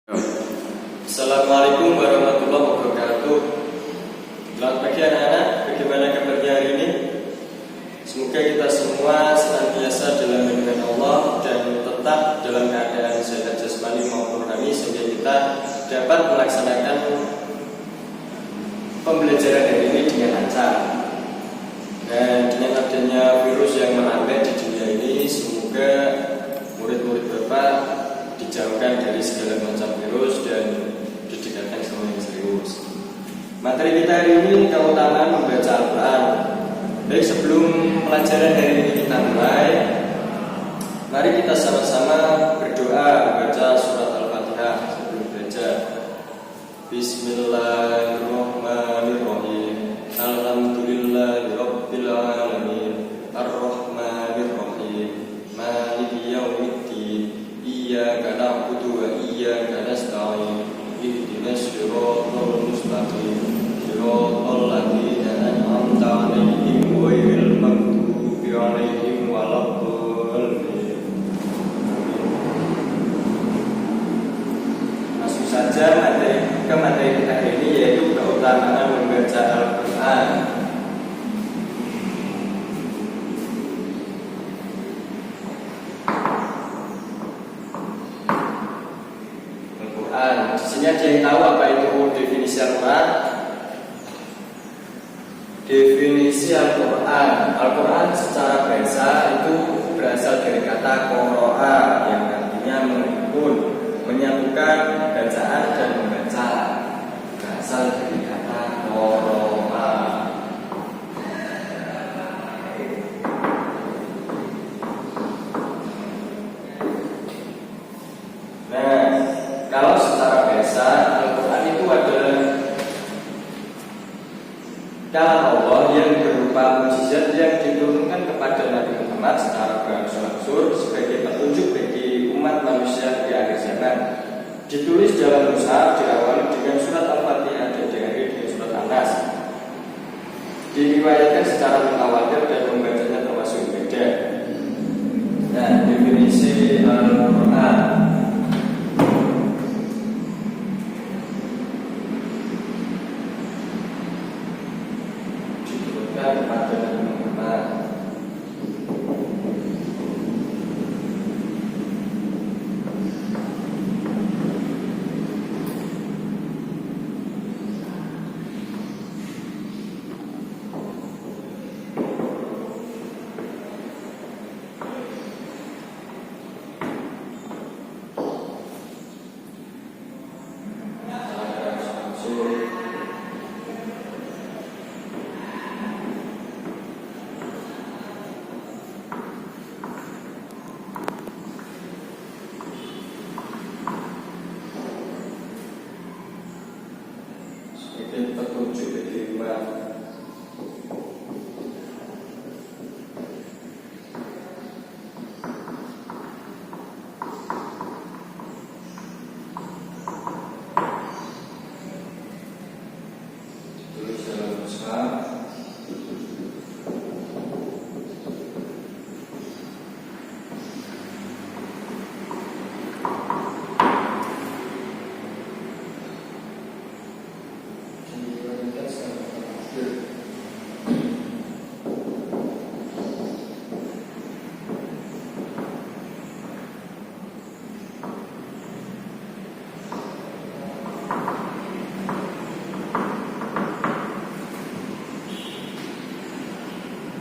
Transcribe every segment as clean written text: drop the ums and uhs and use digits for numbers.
Assalamualaikum warahmatullahi wabarakatuh. Selamat pagi anak-anak, bagaimana kabarnya hari ini? Semoga kita semua senantiasa dalam lindungan Allah dan tetap dalam keadaan sehat jasmani maupun rohani, sehingga kita dapat melaksanakan pembelajaran hari ini dengan lancar. Dan dengan adanya virus yang merambat di dunia ini, semoga murid-murid Bapak dijauhkan dari segala macam virus dan didekatkan sama yang serius. Materi kita hari ini keutamaan membaca Al-Quran. Baik, sebelum pelajaran hari ini kita mulai, mari kita sama-sama berdoa membaca surat Al-Fatihah sebelum belajar. Bismillahirrahmanirrahim. Alhamdulillahirabbil alamin. Ar-Rahmanirrahim. Maliki yaumiddin. Iyyaka na'budu wa iyyaka nasta'in. Ihdinas siratal mustaqim. Siratal ladzina an'amta 'alaihim ghairil maghdubi 'alaihim waladdallin. Masuk saja materi kita hari ini, yaitu keutamaan membaca Al-Quran. Di sini ada yang tahu apa itu definisi Al-Quran? Definisi Al-Quran, Al-Quran secara bahasa itu berasal dari kata qara'a, yang artinya menghimpun, menyatukan bacaan dan membaca. Berasal dari kata qara'a. Nah, kalau secara bahasa, Al-Quran itu adalah kalam Allah yang berupa mukjizat yang diturunkan kepada Nabi Muhammad secara berangsur-angsur sebagai petunjuk bagi umat manusia di akhir zaman. Ditulis dalam mushaf, diawali dengan surat Al-Fatihah dan diakhiri dengan surat An-Nas. Diriwayatkan secara mutawatir dan membacanya termasuk ibadah. Nah, definisi Al-Quran kepada Nabi Muhammad. Petunjuk bagi umat. Tulis dalam mushaf.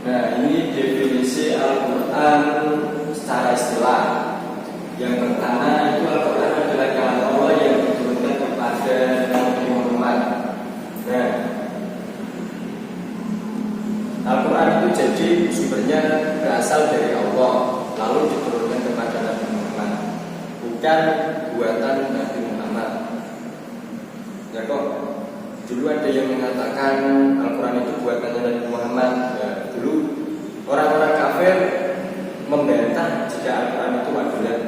Nah, ini definisi Al-Quran secara istilah. Yang pertama itu Al-Quran adalah kalam Allah yang diturunkan kepada Nabi Muhammad. Nah, Al-Quran itu jadi sumbernya berasal dari Allah, lalu diturunkan kepada Nabi Muhammad, bukan buatan Nabi Muhammad. Ya kok, dulu ada yang mengatakan Al-Quran itu buatannya Nabi Muhammad. Ya, dulu orang-orang kafir membantah jika Al-Quran itu adalah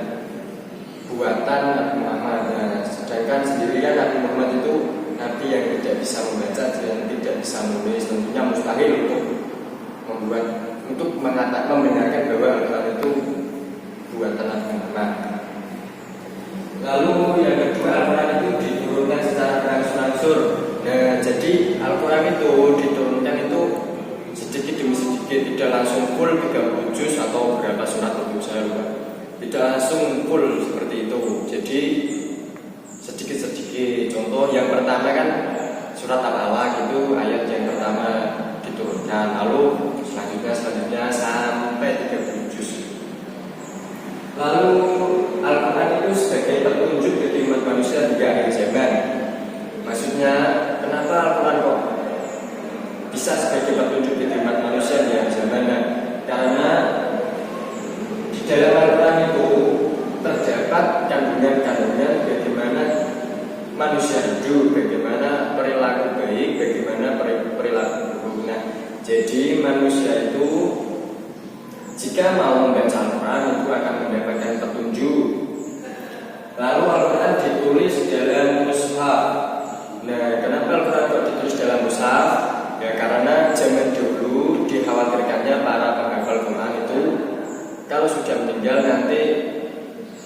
buatan Nabi Muhammad. Nah, sedangkan sendirian Nabi Muhammad itu Nabi yang tidak bisa membaca dan tidak bisa menulis, tentunya mustahil untuk membenarkan bahwa Al-Quran itu buatan Nabi Muhammad. Lalu yang kedua, diturunkan itu sedikit demi sedikit, tidak langsung full 30 juz atau berapa surat itu saya lupa. Tidak langsung full seperti itu. Jadi sedikit-sedikit. Contoh yang pertama kan surat Al-Alaq itu ayat yang pertama diturunkan, lalu selanjutnya sampai 30 juz. Lalu Al-Quran itu sebagai petunjuk bagi umat manusia hingga akhir zaman. Maksudnya kenapa Al-Quran kok bisa sebagai petunjuk bagi umat manusia hingga akhir zaman? Karena di dalam Al-Quran itu terdapat kandungan-kandungan bagaimana manusia hidup, bagaimana perilaku baik, bagaimana perilaku buruk. Nah, jadi manusia itu jika mau membaca Al-Quran itu akan mendapatkan petunjuk. Lalu Al-Quran ditulis dalam mushaf. Nah, kenapa Al-Quran kok ditulis dalam mushaf? Ya karena zaman dulu dikhawatirkannya para penghafal Quran itu kalau sudah meninggal nanti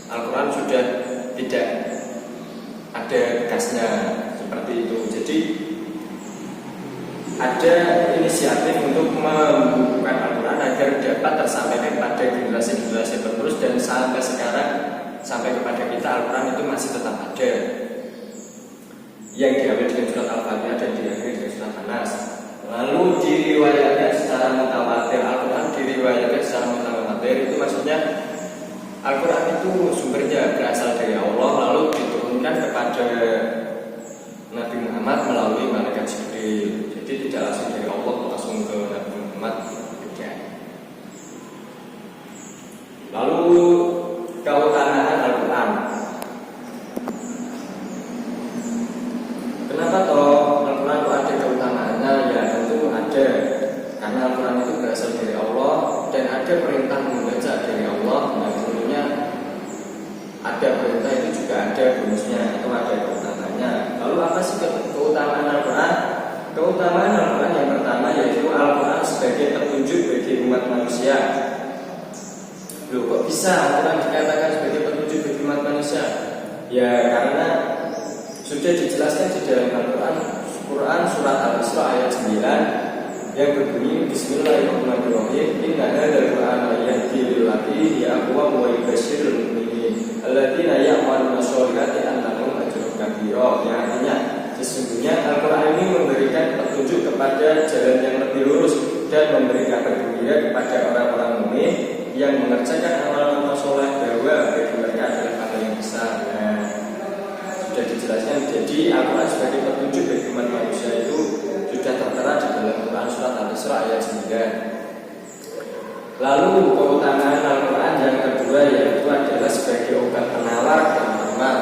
Al-Quran sudah tidak ada bekasnya seperti itu. Jadi ada inisiatif untuk membukukan Al-Quran agar dapat tersampaikan pada generasi-generasi penerus, dan sampai sekarang sampai kepada kita Al-Quran itu masih tetap ada. Yang diambil dengan surat Al-Fatihah dan diakhiri dengan surat An-Nas. Lalu diriwayatkan secara mutawatir, Al-Quran diriwayatkan secara mutawatir itu maksudnya Al-Quran itu sumbernya berasal dari Allah lalu diturunkan kepada Nabi Muhammad melalui malaikat Jibril. Jadi tidak langsung dari Allah langsung ke Nabi Muhammad. Tidak. Lalu keutamaan Al-Quran. Kenapa toh Al-Quran itu ada keutamaannya? Ya tentu ada. Karena Al-Quran itu berasal dari Allah dan ada perintah membaca dari Allah. Nah tentunya ada perintah itu juga ada bonusnya atau ada keutamanya. Lalu apa sih keutamaan Al-Quran? Keutamaan Al-Quran yang pertama yaitu Al-Quran sebagai petunjuk bagi umat manusia. Loh kok bisa Al-Quran dikatakan sebagai petunjuk bagi umat manusia? Ya karena sudah dijelaskan di dalam Al-Quran surat Al-Isra ayat 9 yang berbunyi Bismillahirrahmanirrahim. Inna hadzal Qur'ana yahdi lillati hiya aqwam wa yubashshirul mu'minin alladzina ya'maluna sholihati anna lahum ajrun kabira. Yang artinya sesungguhnya Al-Quran ini memberikan petunjuk kepada jalan yang lebih lurus dan memberi kabar gembira kepada orang-orang mukmin yang mengerjakan amal-amal soleh bahwa bagi mereka adalah pahala yang besar. Nah, sudah dijelaskan. Jadi Al-Quran sebagai petunjuk bagi umat manusia itu sudah tertera di dalam Quran surat Al-Isra ayat 9. Lalu keutamaan Al-Quran yang kedua yaitu adalah sebagai obat penawar dan rahmat.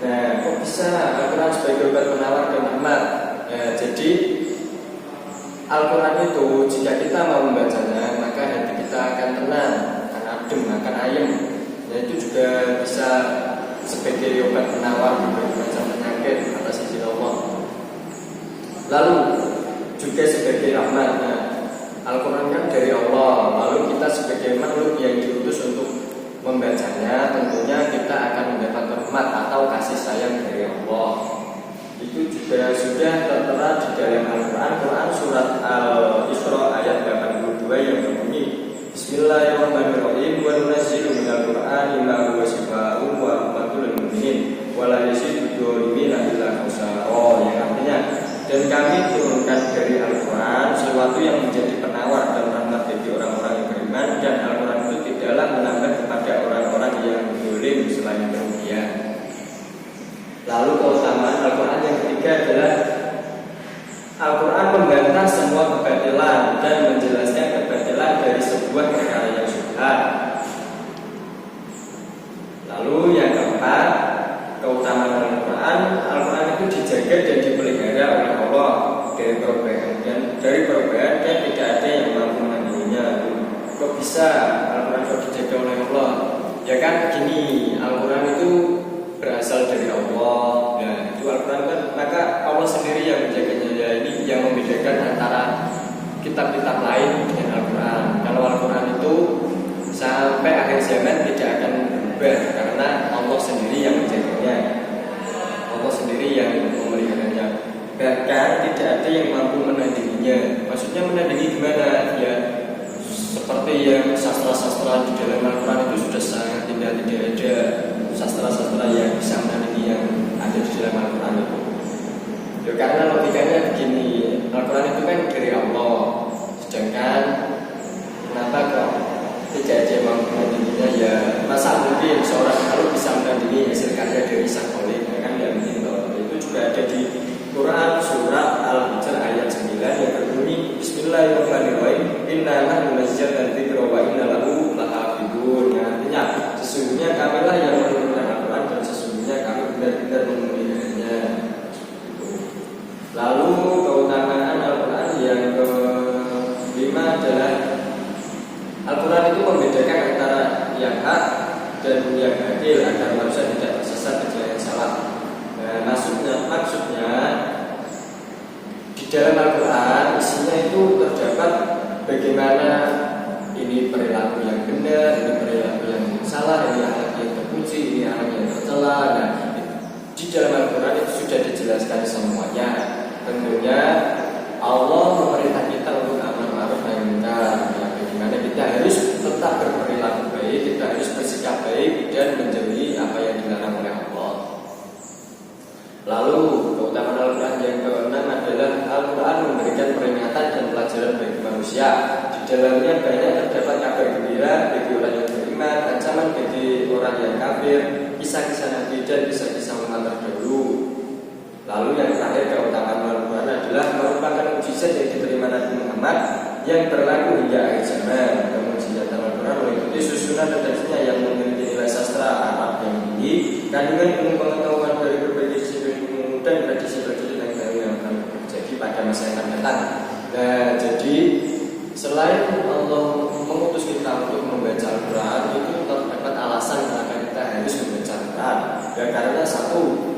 Nah, kok bisa Al-Quran sebagai obat penawar dan rahmat? Nah, jadi Al-Quran itu jika kita mau membacanya maka hati kita akan tenang, akan adem, akan ayem. Nah, itu juga bisa sebagai obat penawar berbagai macam penyakit atas izin Allah. Lalu juga sebagai rahmat. Nah, Al-Quran kan dari Allah. Lalu kita sebagai makhluk yang diutus untuk membacanya, tentunya kita akan mendapat rahmat atau kasih sayang dari Allah. Itu juga sudah tertera di dalam Al-Quran. Quran surat Al-Isra ayat 82 yang berbunyi Bismillahirrahmanirrahim. Wa nunazzilu minal Qur'ani ma huwa shifaa'un wa rahmatul lil mu'minin wa la yazidu dzalimin illa khusara. Yang artinya dan kami turunkan dari Al-Quran sesuatu yang menjadi penawar dan rahmat bagi orang-orang yang beriman, dan Al-Quran itu tidaklah menambah kepada orang-orang yang zalim selain kerugian. Lalu keutamaan Al-Quran yang ketiga adalah Al-Quran membantah semua kebatilan dan menjelaskan kebatilan dari sebuah perkara yang syubhat. Lalu yang keempat, keutamaan Al-Quran, Al-Quran itu dijaga dan dipelihara oleh Allah dari perubahan dan tidak ada yang mampu menandinginya. Kok bisa Al-Quran kok dijaga oleh Allah? Ya kan gini, Al-Quran itu berasal dari Allah. Nah, itu Al-Quran kan, maka Allah sendiri yang menjaganya. Ya, ini yang membedakan antara kitab-kitab lain dengan Al-Quran. Kalau Al-Quran itu sampai akhir zaman tidak akan berubah karena Allah sendiri yang menjaganya, Allah sendiri yang memeliharanya. tidak ada yang mampu menandinginya. Maksudnya menandingi gimana? Ya seperti yang sastra-sastra di dalam Al-Quran itu sudah sangat tidak ada sastra-sastra yang bisa menandingi yang ada di dalam Al-Quran itu. Ya karena logikanya begini, Al-Quran itu kan dari Allah, sedangkan kenapa kok tidak ada yang mampu menandinginya? Ya masa mungkin seorang kalau bisa menandingi hasil karya dari sang kholik, ya kan tidak mungkin loh. Itu juga ada di Quran surat Al-Hijr ayat 9 yang berbunyi Bismillahirrahmanirrahim inna nahnu nazzalna dzikra wa inna lahu lahafidun. Artinya sesungguhnya kamilah yang menurunkan Al-Quran dan sesungguhnya kami benar-benar memeliharanya. Lalu keutamaan Al-Quran yang kelima adalah Al-Quran itu membedakan antara yang hak dan yang adil agar manusia tidak tersesat ke jalan yang salah. Nah, maksudnya di dalam Al-Quran isinya itu terdapat bagaimana ini perilaku yang benar, ini perilaku yang salah, ini akhlak yang terpuji, ini akhlak yang tercela. Nah, di dalam Al-Quran itu sudah dijelaskan semuanya. Tentunya Allah memerintah kita untuk amar ma'ruf nahi munkar. Ya, bagaimana kita harus tetap berperilaku baik, kita harus bersikap baik dan menjauhi apa yang dilarang oleh Allah. Lalu keutamaan Al-Quran yang keenam adalah Al-Quran memberikan peringatan dan pelajaran bagi manusia. Di dalamnya banyak terdapat kabar gembira bagi orang yang beriman, ancaman bagi orang yang kafir, kisah-kisah Nabi dan kisah-kisah umat terdahulu. Lalu yang terakhir keutamaan Al-Quran adalah merupakan mukjizat yang diterima Nabi Muhammad yang berlaku hingga akhir zaman. Mukjizat Al-Quran mengikuti susunan redaksinya yang memiliki nilai sastra Arab yang tinggi, kandungan ilmu pengetahuan dari berbagai sisi ilmu dan tradisi-tradisi yang baru yang akan terjadi pada masa yang akan datang. Nah, jadi selain Allah mengutus kita untuk membaca Al-Quran, itu terdapat alasan kenapa kita harus membaca Al-Quran. Ya karena satu,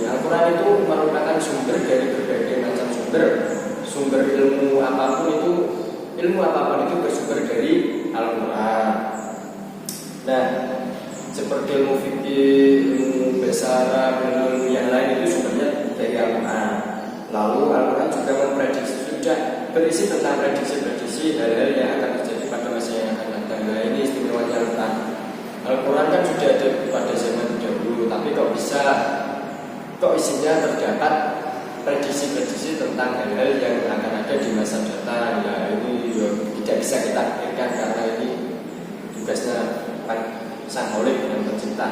Al-Quran itu merupakan sumber dari berbagai macam sumber ilmu apapun itu bersumber dari Al-Quran. Nah, seperti ilmu fikih, ilmu bahasa Arab, ilmu yang lain itu sumbernya dari Al-Quran. Lalu Al-Quran juga sudah berisi tentang prediksi hal-hal yang akan terjadi pada masa yang akan datang. Nah, ini istimewanya Al-Quran. Al-Quran kan sudah ada pada zaman dahulu, tapi kok isinya terdapat prediksi tentang hal-hal yang akan ada di masa datang. Ya ini tidak bisa kita pikirkan karena ini tugasnya sang kholik yang pencipta.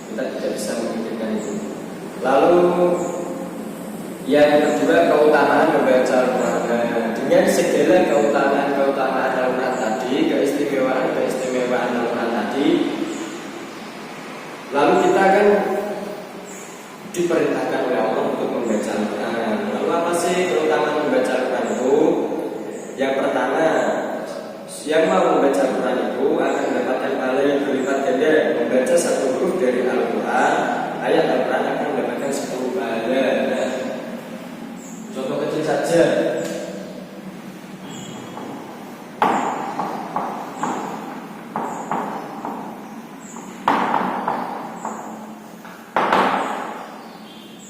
Kita tidak bisa memikirkan itu. Lalu yang kedua, keutamaan membaca Al-Quran. Dengan segala keutamaan Al-Quran tadi, keistimewaan Al-Quran tadi, lalu kita akan diperintahkan oleh Allah untuk membaca Al-Quran. Lalu apa sih keutamaan membaca Al-Quran itu? Yang pertama, yang mau membaca Al-Quran itu akan mendapatkan pahala yang berlipat ganda. Membaca satu huruf dari Al-Quran, ayat Al-Quran akan mendapatkan 10 pahala. Nah, contoh kecil saja.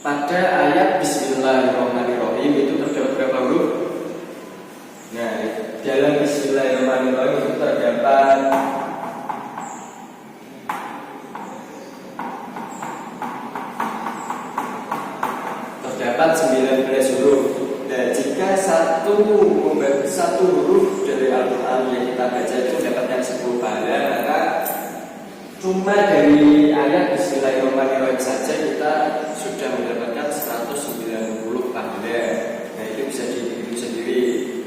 Pada ayat Bismillahirrahmanirrahim itu terdapat berapa huruf? Nah, dalam Bismillahirrahmanirrahim itu terdapat 19 huruf. Nah, jika satu huruf dari Al-Quran yang kita baca itu mendapatkan 10 pahala, maka cuma dari ayat Bismillahirrahmanirrahim saja kita sudah mendapatkan 190 pahala. Nah, itu bisa dihitung sendiri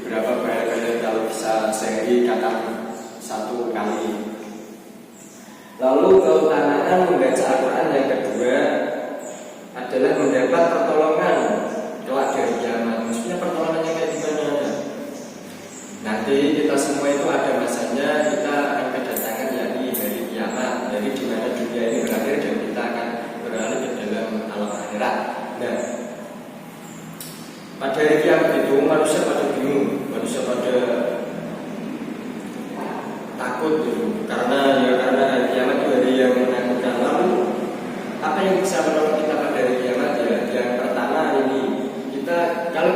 berapa pahala kalau bisa sehari kata satu kali. Lalu keutamaan membaca Al-Quran yang kedua adalah mendapat pertolongan kelak dari kiamat. Maksudnya pertolongannya kayak gimana? Nanti kita semua itu ada masanya kita akan kedatangan yakni hari kiamat, dari di mana dunia ini berakhir dan kita akan beralih ke dalam alam akhirat. Nah, pada hari kiamat itu manusia pada bingung, manusia pada takut gitu, karena hari kiamat itu hari yang menakutkan. Lalu apa yang bisa menolong kita pada hari kiamat? Ya, yang pertama ini kalau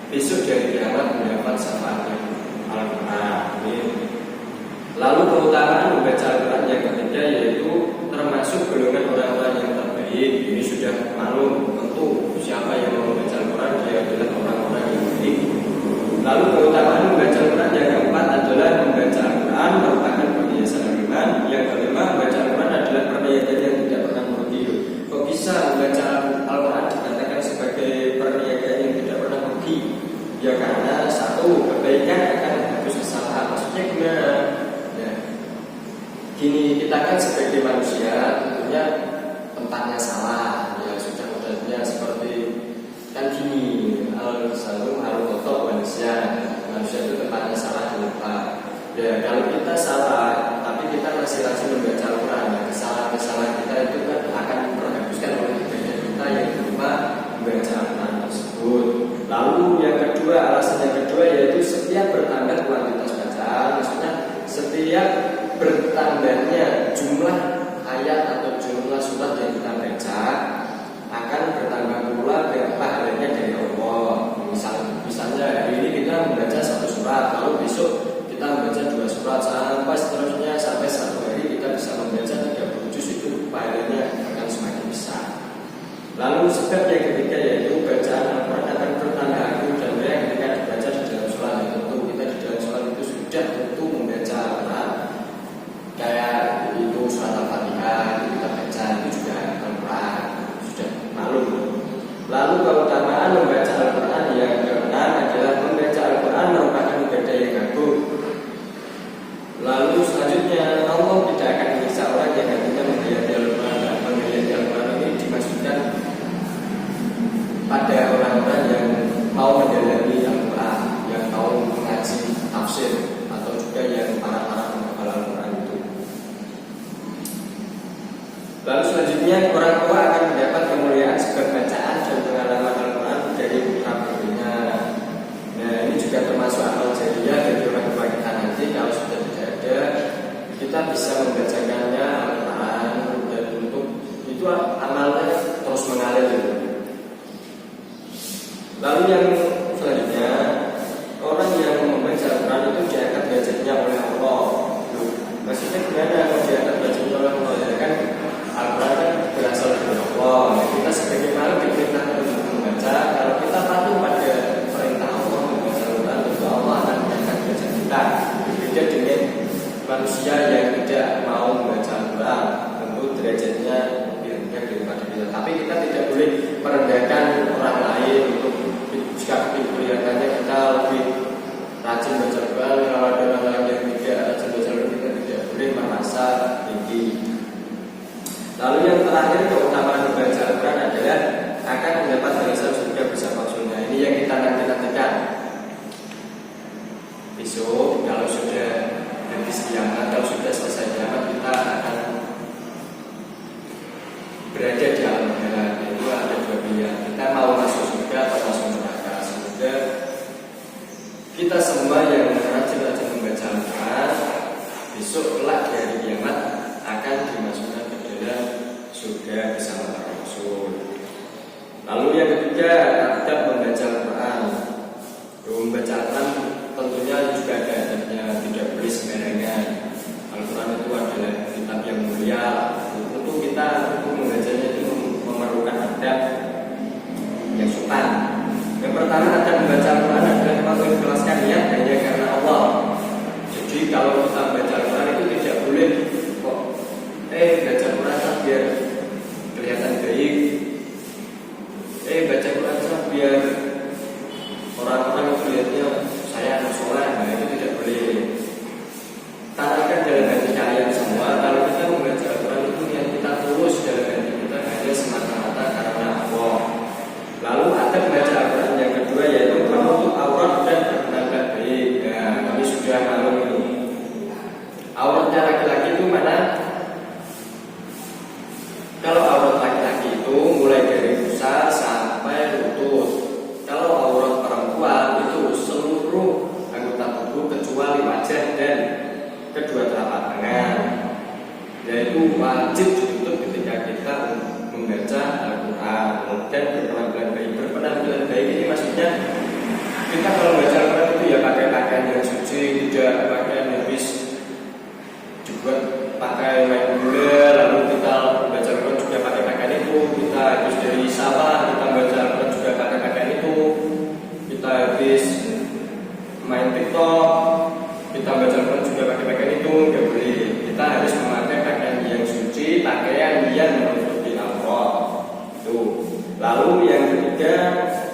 besok dari kiamat mendapat syafaat Al-Quran. Lalu keutamaan membaca Al-Quran yang ketiga yaitu termasuk golongan orang-orang yang terbaik. Ini sudah maklum, tentu siapa yang mau membaca Al-Quran dia adalah orang-orang yang baik. Lalu keutamaan membaca Al-Quran yang keempat adalah membaca Al-Quran merupakan perhiasan iman. Yang kelima, membaca Al-Quran adalah perniagaan yang tidak pernah merugi. Kok bisa membaca Al-Quran dikatakan sebagai perniagaan yang tidak pernah merugi? Ya karena satu, kebaikan akan menghapus kesalahan. Maksudnya gimana? Gini, kita kan sebagai manusia tentunya tempatnya salah. Ya sudah modalnya seperti kan gini, al-salum al-khotok manusia itu tempatnya salah dan lupa. Ya kalau kita salah tapi kita masih rajin membaca Al-Quran, ya, kesalahan kita itu kan akan terhapuskan oleh ibadah kita yang berupa membaca Al-Quran tersebut. Lalu yang kedua, alasan yang kedua yaitu setiap bertambah kuantitas bacaan, maksudnya setiap bertambahnya jumlah ayat atau jumlah surat yang kita baca akan bertambah pula pahalanya dari Allah. Misalnya hari ini kita membaca satu surat, lalu besok kita membaca 2 surat, sampai seterusnya sampai satu hari kita bisa membaca 30 juz, itu pahalanya akan semakin besar. Lalu sebab yang ketiga yaitu bacaan Al-Quran akan bertambah agung dan mulia ketika dibaca di dalam sholat. Tentu kita di dalam sholat itu sudah tentu membaca Al-Quran. Kayak itu surat Al-Fatihah itu kita baca, itu juga Al-Quran, sudah maklum. Lalu keutamaan membaca Al-Quran yang keenam adalah membaca Al-Quran merupakan ibadah yang agung. Lalu selanjutnya Allah tidak akan menyiksa orang yang hatinya menghayati Al-Quran. Dan menghayati Al-Quran ini dimaksudkan pada orang-orang yang mau mendalami Al-Quran, yang mau mengaji tafsir, atau juga yang para penghafal Al-Quran itu. Lalu selanjutnya orang tua akan mendapat kemuliaan sebab bacaan dan pengalaman Al-Quran dari putra putrinya. Nah ini juga termasuk amal jariah dari orang tua kita nanti. Kalau sudah tidak ada, kita bisa membacakannya Al-Quran, dan untuk itu amalnya terus mengalir. Lalu yang selanjutnya, orang yang membaca Al-Quran itu diangkat derajatnya oleh Allah. Maksudnya gimana kalau diangkat derajatnya oleh Allah? Ya kan Al-Quran kan berasal dari Allah. Kita sebagai makhluk diperintahkan untuk membaca. Kalau kita patuh pada perintah Allah membaca Al-Quran, tentu Allah akan mengangkat derajat kita. Berbeda dengan manusia yang tidak mau membaca Al-Quran, tentu derajatnya lebih rendah daripada kita. Tapi kita tidak boleh merendahkan orang lain untuk jika kelihatannya kita lebih rajin baca Al-Quran. Kalau ada orang lain yang tidak rajin baca Al-Quran, kita tidak boleh merasa tinggi. Lalu yang terakhir, keutamaan membaca Al-Quran adalah akan mendapat balasan surga bersama surga. Ini yang kita nantikan. Besok kalau sudah habis kiamat, kalau sudah selesai kiamat, kita akan berada di alam akhirat. Itu ada 2 pilihan. Kita mau masuk surga atau masuk neraka. Semoga kita semua yang rajin-rajin membaca Al-Quran besok kelak di hari kiamat akan dimasukkan ke dalam surga bersama para rasul. Lalu yang ketiga, adab membaca Al-Quran. Membaca Al-Quran tentunya juga ada adabnya, tidak boleh sembarangan. Al-Quran itu adalah kitab yang mulia. Tentu kita untuk membacanya itu memerlukan adab yang sopan. Yang pertama, adab membaca Al-Quran adalah mengikhlaskan niat hanya karena Allah. Jadi kalau kita membaca Al-Quran itu tidak boleh kok baca Al-Quran biar kelihatan baik, baca Al-Quran biar orang-orang itu lihatnya saya anak soleh. Nah itu tidak boleh. Tanamkan dalam hati kalian semua, kalau kita membaca Al-Quran itu yang kita tulus dalam hati kita hanya semata-mata karena Allah. Lalu ada membaca Al-Quran yang kedua yaitu menutup aurat dan berpenampilan baik. Nah kami sudah maklum ini. Auratnya laki-laki itu mana? Kalau aurat laki-laki itu mulai dari pusar sampai lutut. Kalau aurat perempuan itu seluruh anggota tubuh kecuali wajah dan kedua telapak tangan. Yaitu wajib ditutup ketika kita membaca Al-Quran. Dan berpenampilan baik. Berpenampilan baik ini maksudnya Kita kalau baca Al-Quran itu ya pakai pakaian yang suci, tidak pakaian habis dibuat pakai main gula, lalu kita baca Al-Quran juga pakai pakaian itu. Kita habis dari sawah, kita baca Al-Quran juga pakai pakaian itu. Kita habis main TikTok, kita baca Al-Quran juga pakai pakaian itu. Nggak boleh. Kita harus memakai pakaian yang suci, pakaian yang menutupi aurat. Tuh. Lalu yang ketiga,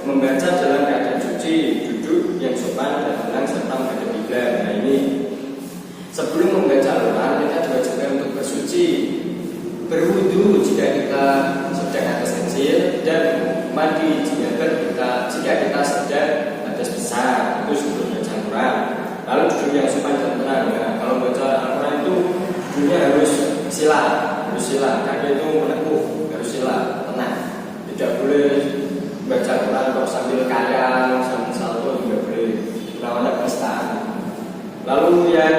membaca dalam keadaan suci, duduk yang sopan dan tenang serta menghadap kiblat. Nah ini sebelum membaca Al-Quran kita diwajibkan untuk bersuci, berwudu jika kita sedang hadas kecil, dan mandi jika kita sedang hadas besar. Itu sebelum baca Al-Quran. Lalu duduk yang sopan dan tenang. Nah, kalau baca Al-Quran itu duduknya harus sila, kaki itu menekuk, harus sila, tenang. Tidak boleh baca Al-Quran kok sambil kayang, sambil salto, tidak boleh. Namanya penistaan. Lalu yang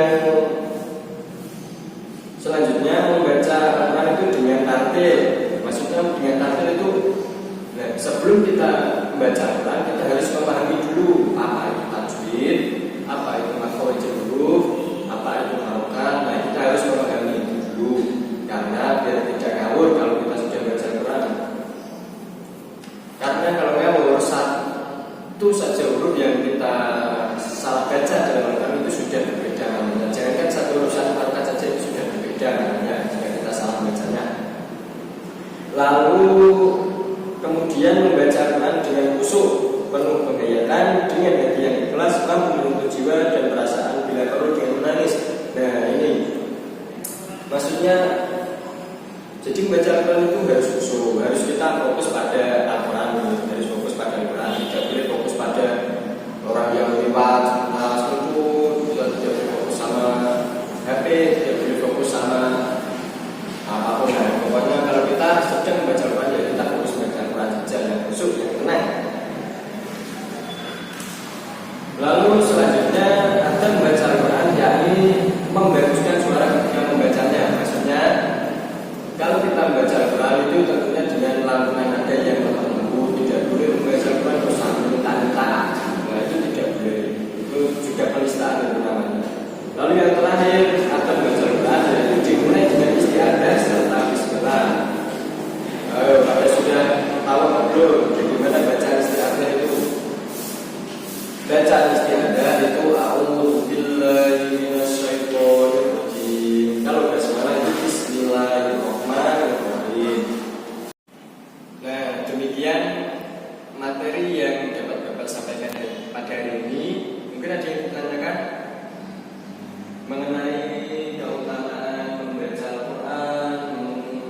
selanjutnya membaca Al-Quran itu dengan tartil. Maksudnya dengan tartil itu, nah, sebelum kita membaca Al-Quran kita harus memahami dulu apa itu tajwid, apa itu makharijul huruf, apa itu harokat. Nah, kita harus memahami itu dulu karena biar tidak ngawur kalau kita sudah baca Al-Quran. Karena kalau ngawur satu saja huruf yang kita salah baca dalam Al-Quran itu sudah berbeda. Nah, jangankan satu huruf satu harokat saja itu sudah berbeda ya, jika kita salah bacanya. Lalu kemudian membaca Al-Quran dengan khusyuk, penuh penghayatan, dengan hati yang ikhlas, mampu menuntut jiwa dan perasaan bila perlu dengan menangis. Nah ini maksudnya, jadi membaca Al-Quran itu harus khusyuk, harus kita fokus pada Al-Quran, harus fokus pada Al-Quran, tidak boleh fokus pada orang yang lewat, kita tidak boleh fokus sama HP, tidak boleh fokus sama apapun. Nah, pokoknya kalau kita sedang membaca Al-Quran ya kita fokus membaca Al-Quran saja, yang khusyuk, yang tenang. Lalu selanjutnya ada membaca Al-Quran, yakni membaguskan suara ketika membacanya. Maksudnya kalau kita membaca Al-Quran itu tentunya dengan lantunan nada yang lembut, tidak boleh membaca Al-Quran terus sambil minta-minta. Nah itu tidak boleh, itu juga penistaan itu namanya. Lalu yang terakhir ada membaca Al-Quran yaitu dimulai dengan istiadah serta bismillah. Pada sudah tahu belum bagaimana bacaan istiadah itu? Bacaan istiadah itu a'udzu billahi minasyaitonir rajim. Kalau basmalah itu bismillahirrahmanirrahim. Nah, demikian materi yang dapat Bapak sampaikan pada hari ini. Mungkin ada yang ditanyakan mengenai keutamaan membaca Al-Quran,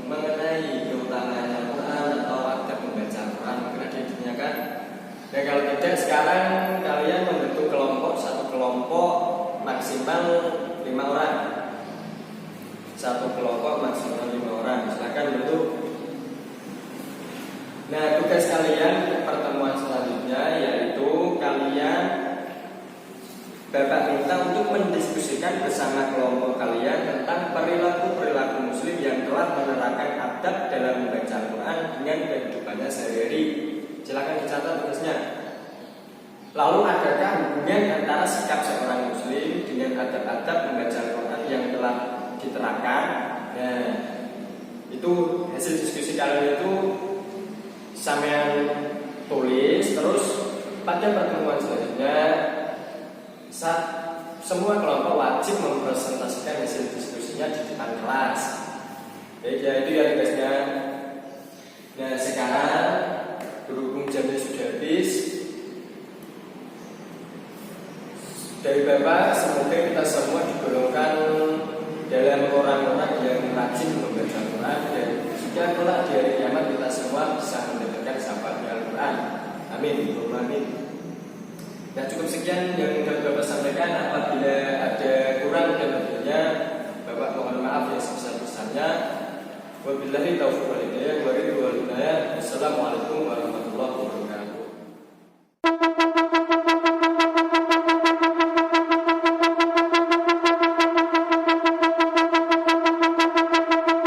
mengenai keutamaan Al-Quran atau adab membaca Al-Quran. Mungkin ada yang ditanyakan. Dan kalau tidak, sekarang kalian membentuk kelompok, satu kelompok maksimal 5 orang. Satu kelompok maksimal 5 orang. Silakan bentuk. Nah, tugas kalian pertemuan selanjutnya yaitu kalian, Bapak minta untuk mendiskusikan bersama kelompok kalian tentang perilaku-perilaku muslim yang telah menerapkan adab dalam membaca Al-Quran dengan kehidupannya sehari-hari. Silakan dicatat tugasnya. Lalu adakah hubungan antara sikap seorang muslim dengan adab-adab membaca Al-Quran yang telah diterapkan? Nah, itu hasil diskusi kalian itu sampean tulis. Terus pada pertemuan selanjutnya semua kelompok wajib mempresentasikan hasil diskusinya di depan kelas. Baik, ya itu ya tugasnya. Nah, sekarang berhubung jamnya sudah habis, dari Bapak semoga kita semua digolongkan dalam orang-orang yang rajin membaca Al-Quran, dan jika kelak di hari kiamat kita semua bisa mendapatkan syafaat Al-Quran. Amin. Amin. Nah, cukup sekian yang sudah Bapak sampaikan. Apabila ada kurang dan lebihnya, Bapak mohon maaf yang sebesar-besarnya. Wabillahi taufiq wal hidayah. Wassalamualaikum warahmatullahi wabarakatuh.